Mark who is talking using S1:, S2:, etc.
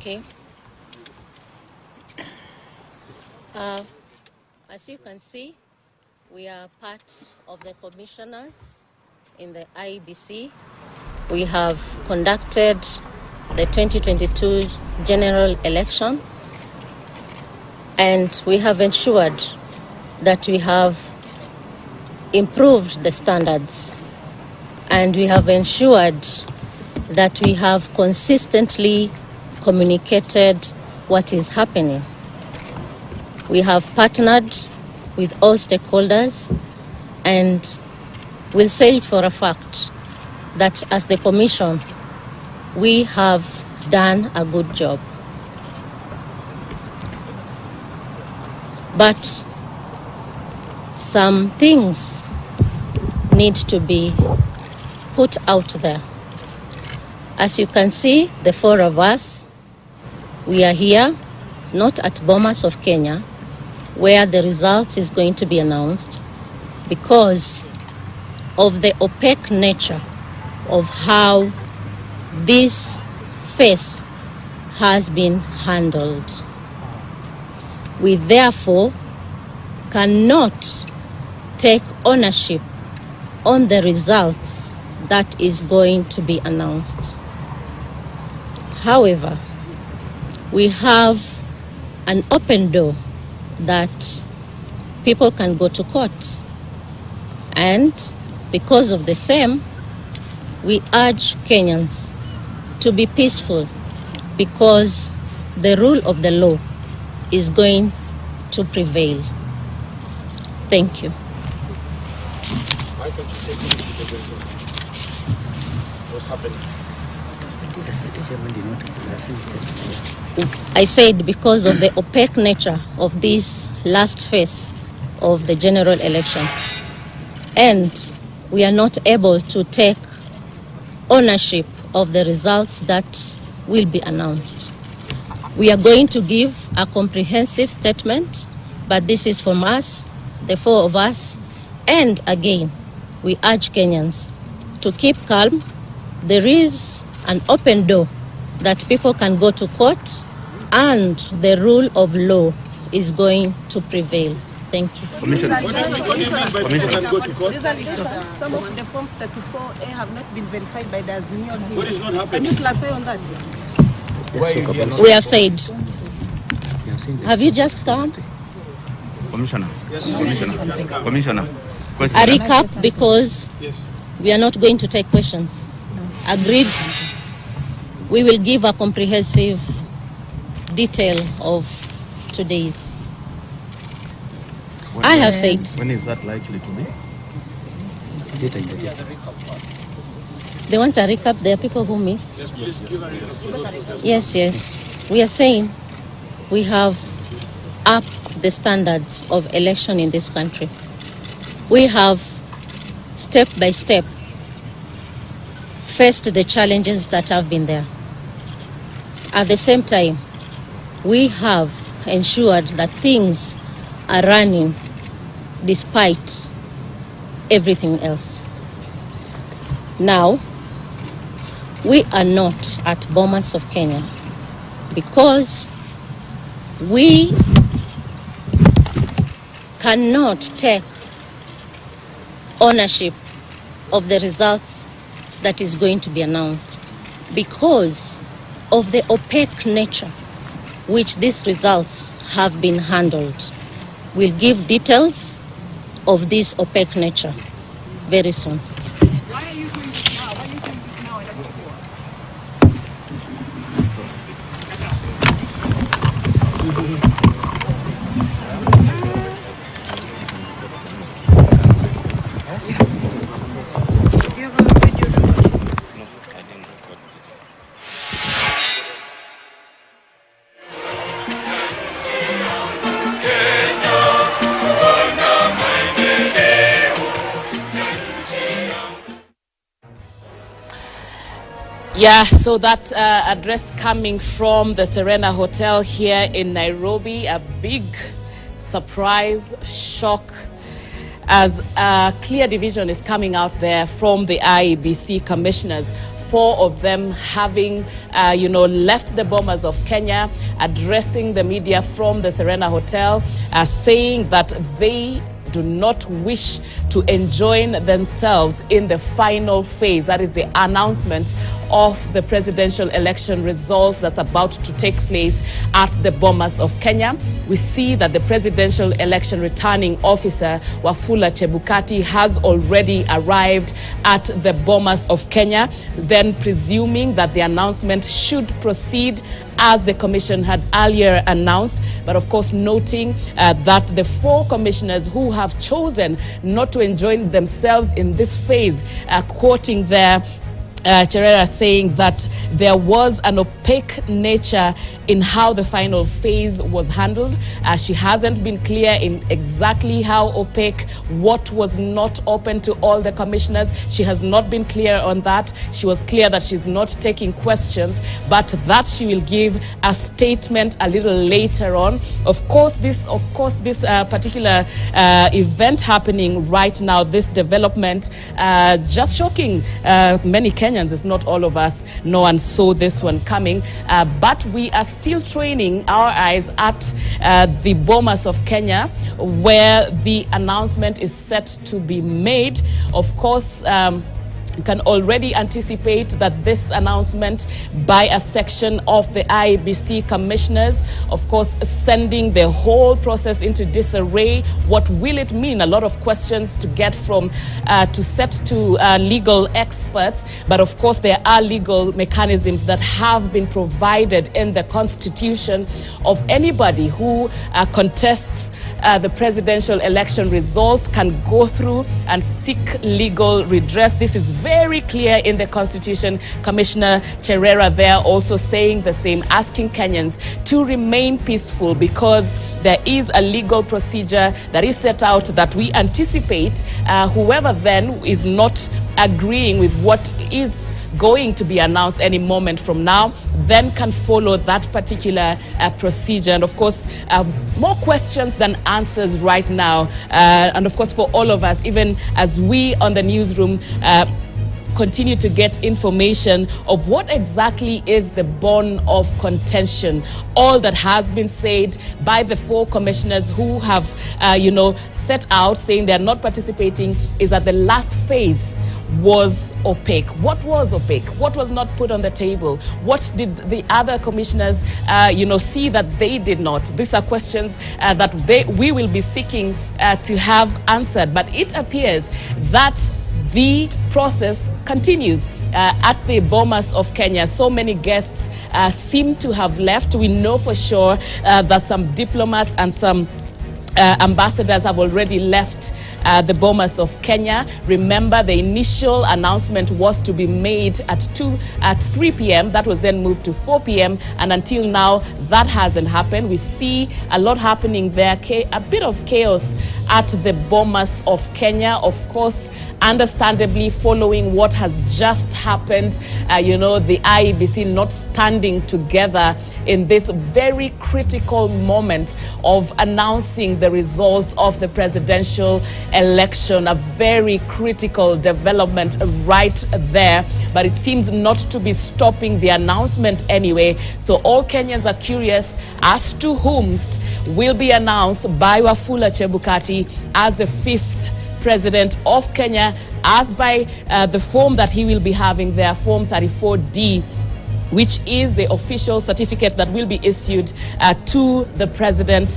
S1: Okay. As you can see, we are part of the commissioners in the Iebc. We have conducted the 2022 general election, and we have ensured that we have improved the standards, and we have ensured that we have consistently communicated what is happening. We have partnered with all stakeholders, and we'll say it for a fact that as the Commission, we have done a good job. But some things need to be put out there. As you can see, the four of us, we are here, not at Bomas of Kenya, where the result is going to be announced, because of the opaque nature of how this phase has been handled. We therefore cannot take ownership on the results that is going to be announced. However, we have an open door that people can go to court, and because of the same, we urge Kenyans to be peaceful, because the rule of the law is going to prevail. Thank you.
S2: What's happening?
S1: I said because of the opaque nature of this last phase of the general election, and we are not able to take ownership of the results that will be announced. We are going to give a comprehensive statement, but this is from us, the four of us, and again, we urge Kenyans to keep calm. There is an open door that people can go to court, and the rule of law is going to prevail. Thank you.
S2: Commissioner. What do you mean by people can go to court?
S3: Some of the forms 34A have not been verified by the Azimio.
S2: What is not happening?
S3: Can you clarify on that?
S1: We have said. Have you just come?
S2: Commissioner. Yes. Commissioner.
S1: A recap, because we are not going to take questions. Agreed. We will give a comprehensive detail of today's. I have said.
S2: When is that likely to be?
S1: They want a recap. There are people who missed.
S2: Yes, please give a recap.
S1: Yes. We are saying we have upped the standards of election in this country. We have, step by step, faced the challenges that have been there. At the same time, we have ensured that things are running despite everything else. Now, we are not at Bomas of Kenya because we cannot take ownership of the results that is going to be announced because of the opaque nature which these results have been handled. We'll give details of this opaque nature very soon.
S3: Why are you doing this now? Why are you doing this now and not before?
S4: Yeah, so that address coming from the Serena Hotel here in Nairobi, a big surprise, shock, as a clear division is coming out there from the Iebc commissioners four of them having, left the Bomas of Kenya, addressing the media from the Serena Hotel, saying that they do not wish to enjoin themselves in the final phase. That is the announcement of the presidential election results that's about to take place at the Bomas of Kenya. We see that the presidential election returning officer, Wafula Chebukati, has already arrived at the Bomas of Kenya, then presuming that the announcement should proceed as the commission had earlier announced, but of course noting that the four commissioners who have chosen not to enjoin themselves in this phase, quoting their Cherera saying that there was an opaque nature in how the final phase was handled. She hasn't been clear in exactly how opaque, what was not open to all the commissioners. She has not been clear on that. She was clear that she's not taking questions, but that she will give a statement a little later on. Of course, this particular event happening right now, this development, just shocking many Kenyans, if not all of us, know and saw this one coming. But we are still training our eyes at the Bomas of Kenya, where the announcement is set to be made. Of course, you can already anticipate that this announcement by a section of the Iebc commissioners, of course, sending the whole process into disarray. What will it mean? A lot of questions to get from, to set to legal experts. But of course, there are legal mechanisms that have been provided in the Constitution of anybody who contests the presidential election results can go through and seek legal redress. This is very clear in the Constitution. Commissioner Cherera there also saying the same, asking Kenyans to remain peaceful because there is a legal procedure that is set out that we anticipate whoever then is not agreeing with what is going to be announced any moment from now, then can follow that particular procedure. And of course, more questions than answers right now. And of course, for all of us, even as we on the newsroom continue to get information of what exactly is the bone of contention. All that has been said by the four commissioners who have, set out saying they're not participating is that the last phase was opaque. What was opaque? What was not put on the table? What did the other commissioners, see that they did not? These are questions that we will be seeking to have answered. But it appears that the process continues at the Bomas of Kenya. So many guests seem to have left. We know for sure that some diplomats and some ambassadors have already left the Bomas of Kenya. Remember, the initial announcement was to be made at 3 p.m. That was then moved to 4 p.m. And until now, that hasn't happened. We see a lot happening there, a bit of chaos at the Bomas of Kenya. Of course, understandably following what has just happened, the Iebc not standing together in this very critical moment of announcing the results of the presidential election, a very critical development right there. But it seems not to be stopping the announcement anyway. So all Kenyans are curious as to whom will be announced by Wafula Chebukati as the 5th president of Kenya, as by the form that he will be having there, Form 34D, which is the official certificate that will be issued to the president.